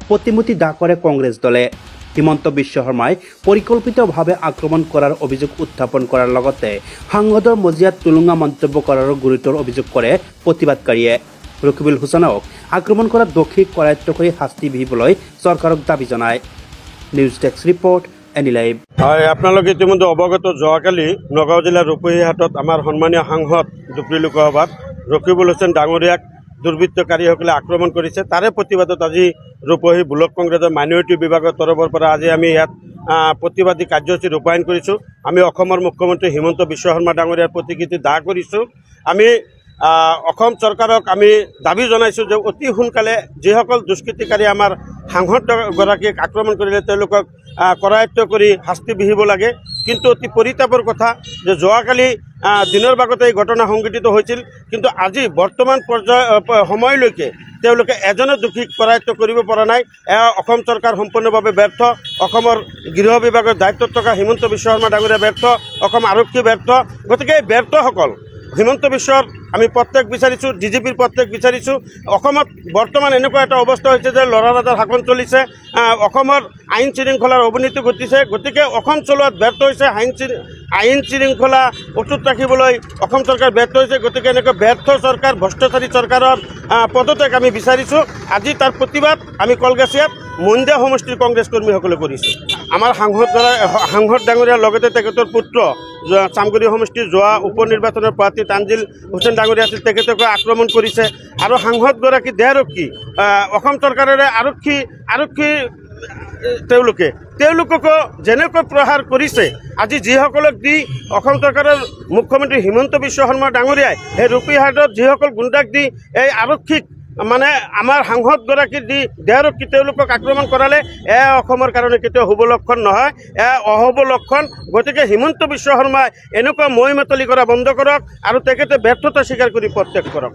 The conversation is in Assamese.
প্ৰতিমূৰ্তি দাহ কৰে কংগ্ৰেস দলে। হিমন্ত বিশ্ব শৰ্মাই পৰিকল্পিতভাৱে আক্ৰমণ কৰাৰ অভিযোগ উত্থাপন কৰাৰ লগতে সাংসদৰ মজিয়াত তুলুঙা মন্তব্য কৰাৰো গুৰুতৰ অভিযোগ কৰে প্ৰতিবাদকাৰীয়ে। ৰকিবুল হুছেইনক আক্ৰমণ কৰা দোষী কৰায়ত্বকৈ শাস্তি বিহিবলৈ চৰকাৰক দাবী জনায়। News desk report, any live. হয়, আপোনালোকে ইতিমধ্যে অৱগত, যোৱাকালি নগাঁও জিলাৰ ৰূপহীহাটত আমাৰ সন্মানীয় সাংসদ দুপৰী লোকসভাত ৰকিবুল হুছেইন ডাঙৰীয়াক দুৰ্বৃত্তকাৰীসকলে আক্ৰমণ কৰিছে। তাৰে প্ৰতিবাদত আজি ৰূপহী ব্লক কংগ্ৰেছৰ মাইনৰিটি বিভাগৰ তৰফৰ পৰা আজি আমি ইয়াত প্ৰতিবাদী কাৰ্যসূচী ৰূপায়ণ কৰিছোঁ। আমি অসমৰ মুখ্যমন্ত্ৰী হিমন্ত বিশ্ব শৰ্মা ডাঙৰীয়াৰ প্ৰতিকৃতি দাহ কৰিছোঁ। আমি অসম চৰকাৰক আমি দাবী জনাইছোঁ যে অতি সোনকালে যিসকল দুষ্কৃতিকাৰী আমাৰ সাংসদগৰাকীক আক্ৰমণ কৰিলে তেওঁলোকক কৰায়ত্ব কৰি শাস্তি বিহিব লাগে। কিন্তু অতি পৰিতাপৰ কথা যে যোৱাকালি দিনৰ ভাগতে এই ঘটনা সংঘটিত হৈছিল, কিন্তু আজি বৰ্তমান সময়লৈকে তেওঁলোকে এজনো দোষীক কৰায়ত্ব কৰিব পৰা নাই। অসম চৰকাৰ সম্পূৰ্ণভাৱে ব্যৰ্থ, অসমৰ গৃহ বিভাগৰ দায়িত্বত থকা হিমন্ত বিশ্ব শৰ্মা ডাঙৰীয়া ব্যৰ্থ, অসম আৰক্ষী ব্যৰ্থ। গতিকে এই ব্যৰ্থসকল হিমন্ত বিশ্বৰ আমি প্ৰত্যেক বিচাৰিছোঁ, DGPৰ প্ৰত্যেক বিচাৰিছোঁ। অসমত বৰ্তমান এনেকুৱা এটা অৱস্থা হৈছে যে ল'ৰা ৰাজাৰ শাসন চলিছে, অসমৰ আইন শৃংখলাৰ অৱনতি ঘটিছে। গতিকে অসম চলোৱাত ব্যৰ্থ হৈছে, আইন শৃংখলা অটুট ৰাখিবলৈ অসম চৰকাৰ ব্যৰ্থ হৈছে। গতিকে এনেকৈ ব্যৰ্থ চৰকাৰ, ভ্ৰষ্টাচাৰী চৰকাৰৰ পদত্যাগ আমি বিচাৰিছোঁ। আজি তাৰ প্ৰতিবাদ আমি কলগাছিয়াত মন্দিয়া সমষ্টিৰ কংগ্ৰেছ কৰ্মীসকলে কৰিছোঁ। আমাৰ সাংসদ ডাঙৰীয়াৰ লগতে তেখেতৰ পুত্ৰ চামগুৰি সমষ্টিৰ যোৱা উপ নিৰ্বাচনৰ প্ৰাৰ্থী তানজিল হুছেইন ডাঙৰীয়া আছিল, তেখেতকো আক্ৰমণ কৰিছে। আৰু সাংসদগৰাকী দেহাৰক্ষী, অসম চৰকাৰেৰে আৰক্ষী তেওঁলোককো যেনেকৈ প্ৰহাৰ কৰিছে। আজি যিসকলক দি অসম চৰকাৰৰ মুখ্যমন্ত্ৰী হিমন্ত বিশ্ব শৰ্মা ডাঙৰীয়াই সেই ৰূপহীহাটত যিসকল গুণ্ডাক দি এই আৰক্ষীক মানে আমাৰ সাংসদগৰাকী দি দেহাৰক্ষী তেওঁলোকক আক্ৰমণ কৰালে অসমৰ কাৰণে কেতিয়াও শুভ লক্ষণ নহয়, অশুভ লক্ষণ। গতিকে হিমন্ত বিশ্ব শৰ্মাই এনেকুৱা মই মেতলি কৰা বন্ধ কৰক আৰু তেখেতে ব্যৰ্থতা স্বীকাৰ কৰি পদত্যাগ কৰক।